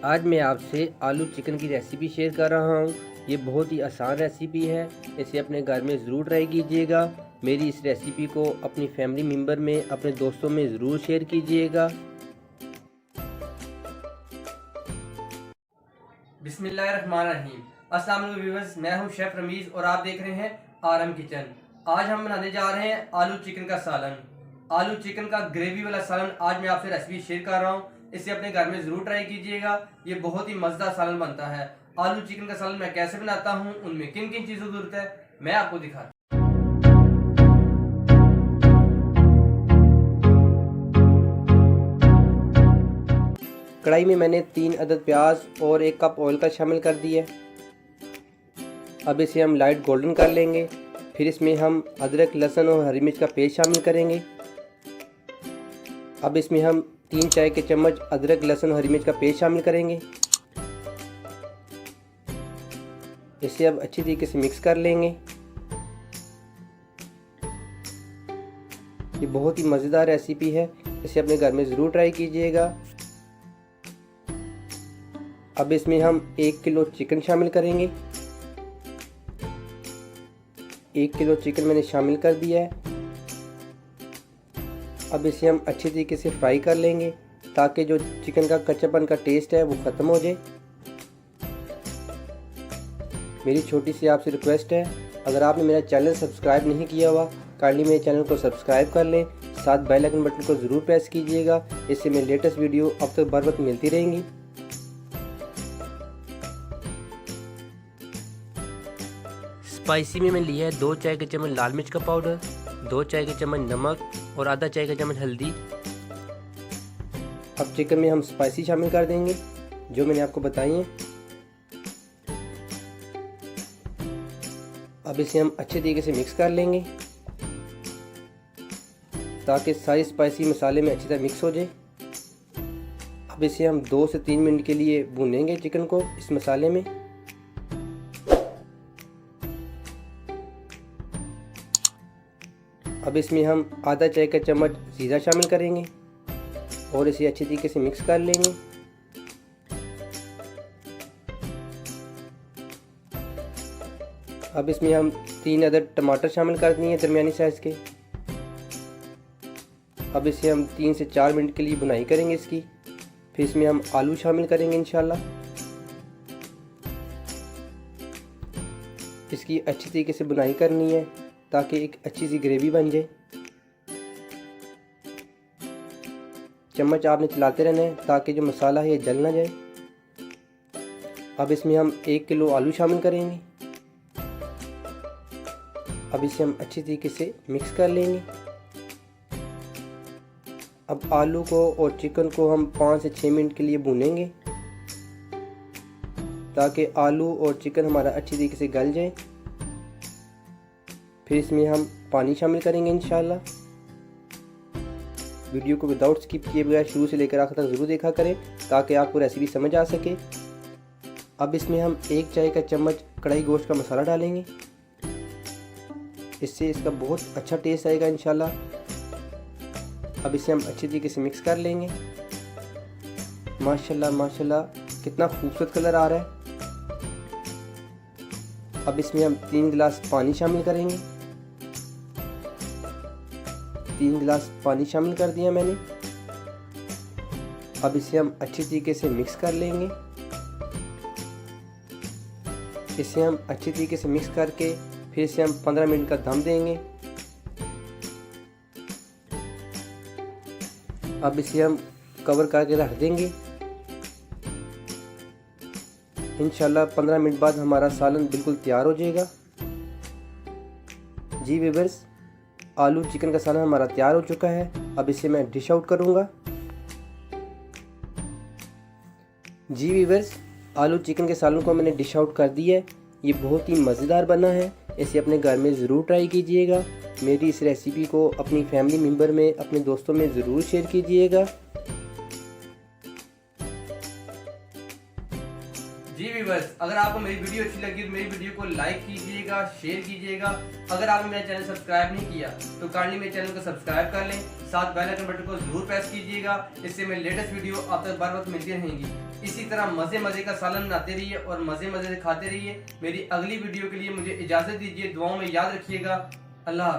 आज मैं आपसे आलू चिकन की रेसिपी शेयर कर रहा हूँ। ये बहुत ही आसान रेसिपी है, इसे अपने घर में ज़रूर ट्राई कीजिएगा। मेरी इस रेसिपी को अपनी फैमिली मेम्बर में, अपने दोस्तों में ज़रूर शेयर कीजिएगा। बिस्मिल्लाहिर्रहमानिर्रहीम। अस्सलाम वालेकुम व्यूअर्स, मैं हूँ शेफ़ रमीज़ और आप देख रहे हैं आरएम किचन। आज हम बनाने जा रहे हैं आलू चिकन का सालन। आलू चिकन का ग्रेवी वाला सालन आज मैं आपसे रेसिपी शेयर कर रहा हूँ। इसे अपने घर में ज़रूर ट्राई कीजिएगा। ये बहुत ही मज़ेदार सालन बनता है। आलू चिकन का सालन मैं कैसे बनाता हूँ, उनमें किन किन चीज़ों की ज़रूरत है, मैं आपको दिखाता हूँ। कढ़ाई में मैंने 3 अदद प्याज और 1 कप ऑयल का शामिल कर दिया है। अब इसे हम लाइट गोल्डन कर लेंगे। फिर इसमें हम अदरक, लहसुन और हरी मिर्च का पेस्ट शामिल करेंगे। अब इसमें हम 3 चाय के चम्मच अदरक, लहसुन और हरी मिर्च का पेस्ट शामिल करेंगे। इसे अब अच्छी तरीके से मिक्स कर लेंगे। ये बहुत ही मज़ेदार रेसिपी है, इसे अपने घर में ज़रूर ट्राई कीजिएगा। अब इसमें हम 1 किलो चिकन शामिल करेंगे। 1 किलो चिकन मैंने शामिल कर दिया है। अब इसे हम अच्छी तरीके से फ्राई कर लेंगे ताकि जो चिकन का कच्चापन का टेस्ट है वो ख़त्म हो जाए। मेरी छोटी सी आपसे रिक्वेस्ट है, अगर आपने मेरा चैनल सब्सक्राइब नहीं किया हुआ काइंडली मेरे चैनल को सब्सक्राइब कर लें, साथ बेल आइकन बटन को ज़रूर प्रेस कीजिएगा। इससे मेरी लेटेस्ट वीडियो अब तक बर वक्त मिलती रहेंगी। स्पाइसी में मैंने लिया है 2 चाय के चम्मच लाल मिर्च का पाउडर, 2 चाय के चम्मच नमक और आधा चाय का चम्मच हल्दी। अब चिकन में हम स्पाइसी शामिल कर देंगे जो मैंने आपको बताई है। अब इसे हम अच्छे तरीके से मिक्स कर लेंगे ताकि सारे स्पाइसी मसाले में अच्छी तरह मिक्स हो जाए। अब इसे हम 2 से 3 मिनट के लिए भूनेंगे चिकन को इस मसाले में। अब इसमें हम आधा चाय का चम्मच ज़ीरा शामिल करेंगे और इसे अच्छी तरीके से मिक्स कर लेंगे। अब इसमें हम 3 अदद टमाटर शामिल कर दिए दरमियानी साइज़ के। अब इसे हम 3 से 4 मिनट के लिए बुनाई करेंगे इसकी। फिर इसमें हम आलू शामिल करेंगे इंशाल्लाह। इसकी अच्छी तरीके से बुनाई करनी है ताकि एक अच्छी सी ग्रेवी बन जाए। चम्मच आपने चलाते रहना है ताकि जो मसाला है ये जल ना जाए। अब इसमें हम 1 किलो आलू शामिल करेंगे। अब इसे हम अच्छी तरीके से मिक्स कर लेंगे। अब आलू को और चिकन को हम 5 से 6 मिनट के लिए भूनेंगे ताकि आलू और चिकन हमारा अच्छी तरीके से गल जाए। फिर इसमें हम पानी शामिल करेंगे इंशाल्लाह। वीडियो को विदाउट स्किप किए बगैर शुरू से लेकर आखिर तक ज़रूर देखा करें ताकि आपको रेसिपी समझ आ सके। अब इसमें हम 1 चाय का चम्मच कढ़ाई गोश्त का मसाला डालेंगे, इससे इसका बहुत अच्छा टेस्ट आएगा इंशाल्लाह। अब इसे हम अच्छी तरीके से मिक्स कर लेंगे। माशाल्लाह माशाल्लाह कितना खूबसूरत कलर आ रहा है। अब इसमें हम 3 गिलास पानी शामिल करेंगे। 3 गिलास पानी शामिल कर दिया मैंने। अब इसे हम अच्छी तरीके से मिक्स कर लेंगे। इसे हम अच्छी तरीके से मिक्स करके फिर इसे हम 15 मिनट का दम देंगे। अब इसे हम कवर करके रख देंगे। इंशाल्लाह 15 मिनट बाद हमारा सालन बिल्कुल तैयार हो जाएगा। जी व्यूअर्स, आलू चिकन का सालन हमारा तैयार हो चुका है। अब इसे मैं डिश आउट करूँगा। जी व्यूअर्स, आलू चिकन के सालन को मैंने डिश आउट कर दिया है। ये बहुत ही मज़ेदार बना है, इसे अपने घर में ज़रूर ट्राई कीजिएगा। मेरी इस रेसिपी को अपनी फैमिली मेम्बर में, अपने दोस्तों में ज़रूर शेयर कीजिएगा। जी व्यूअर्स, अगर आपको मेरी वीडियो अच्छी लगी तो मेरी वीडियो को लाइक कीजिएगा, शेयर कीजिएगा। अगर आपने मेरा चैनल सब्सक्राइब नहीं किया तो काइंडली मेरे चैनल को सब्सक्राइब कर लें, साथ बेल आइकन बटन को जरूर प्रेस कीजिएगा। इससे मेरी लेटेस्ट वीडियो आप तक बार वक्त मिलती रहेंगी। इसी तरह मजे का सालन बनाते रहिए और मजे से खाते रहिए। मेरी अगली वीडियो के लिए मुझे इजाजत दीजिए। दुआओं में याद रखिएगा। अल्लाह।